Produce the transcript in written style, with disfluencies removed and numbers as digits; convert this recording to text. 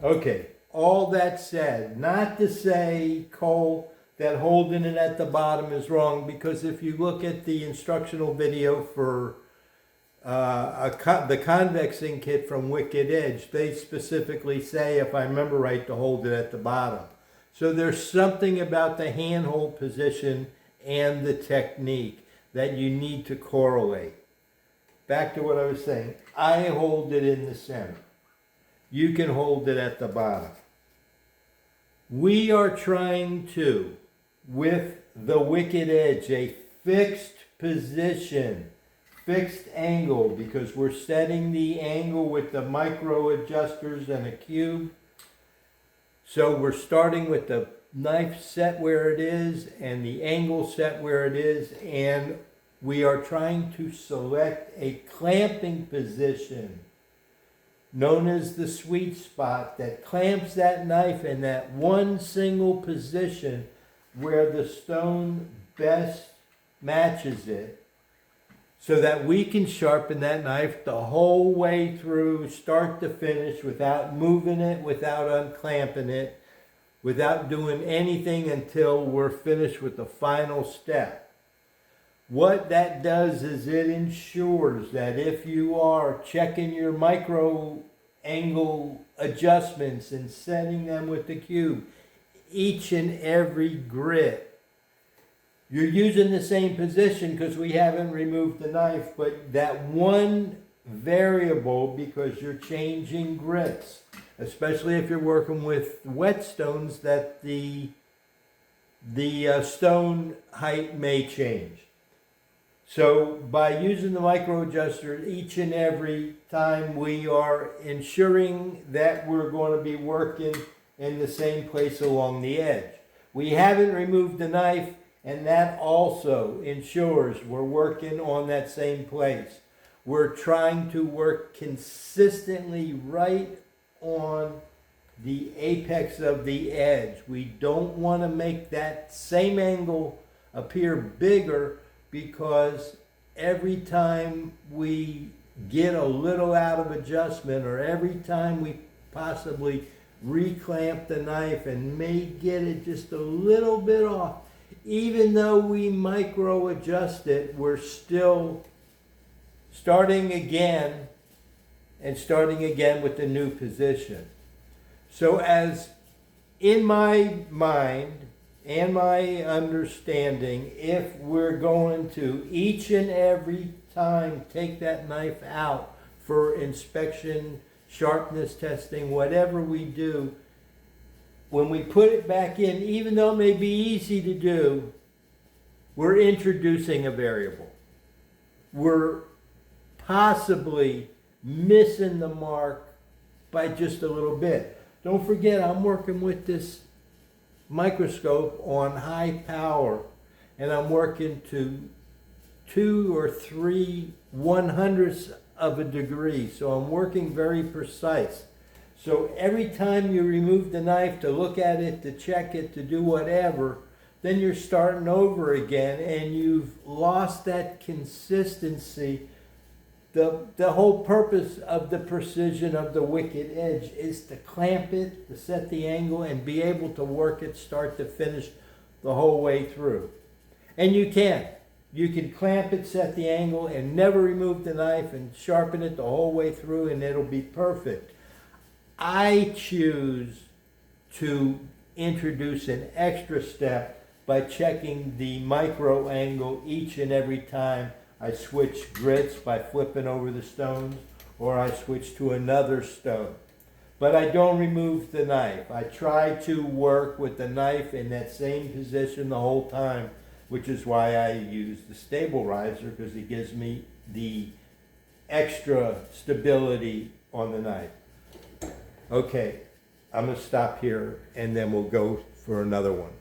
Okay, all that said, not to say, Cole, that holding it at the bottom is wrong, because if you look at the instructional video for the convexing kit from Wicked Edge, they specifically say, if I remember right, to hold it at the bottom. So there's something about the handhold position and the technique that you need to correlate. Back to what I was saying, I hold it in the center. You can hold it at the bottom. We are trying to, with the Wicked Edge, a fixed position, fixed angle, because we're setting the angle with the micro adjusters and a cube. So we're starting with the knife set where it is and the angle set where it is, and we are trying to select a clamping position known as the sweet spot that clamps that knife in that one single position where the stone best matches it, so that we can sharpen that knife the whole way through, start to finish, without moving it, without unclamping it, without doing anything until we're finished with the final step. What that does is it ensures that if you are checking your micro angle adjustments and setting them with the cube, each and every grit, you're using the same position because we haven't removed the knife, but that one variable, because you're changing grits, especially if you're working with whetstones, that the stone height may change. So by using the micro adjuster each and every time, we are ensuring that we're going to be working in the same place along the edge. We haven't removed the knife, and that also ensures we're working on that same place. We're trying to work consistently right on the apex of the edge. We don't want to make that same angle appear bigger, because every time we get a little out of adjustment, or every time we possibly reclamp the knife and may get it just a little bit off, even though we micro adjust it, we're still starting again with the new position. So as in my mind and my understanding, if we're going to each and every time take that knife out for inspection, sharpness testing, whatever we do, when we put it back in, even though it may be easy to do, we're introducing a variable. We're possibly missing the mark by just a little bit. Don't forget, I'm working with this microscope on high power, and I'm working to 2 or 3 1/100ths of a degree, so I'm working very precise. So every time you remove the knife to look at it, to check it, to do whatever, then you're starting over again, and you've lost that consistency. The whole purpose of the precision of the Wicked Edge is to clamp it, to set the angle, and be able to work it start to finish the whole way through. And you can. You can clamp it, set the angle, and never remove the knife, and sharpen it the whole way through, and it'll be perfect. I choose to introduce an extra step by checking the micro angle each and every time I switch grits, by flipping over the stones, or I switch to another stone. But I don't remove the knife. I try to work with the knife in that same position the whole time, which is why I use the stable riser, because it gives me the extra stability on the knife. Okay, I'm going to stop here, and then we'll go for another one.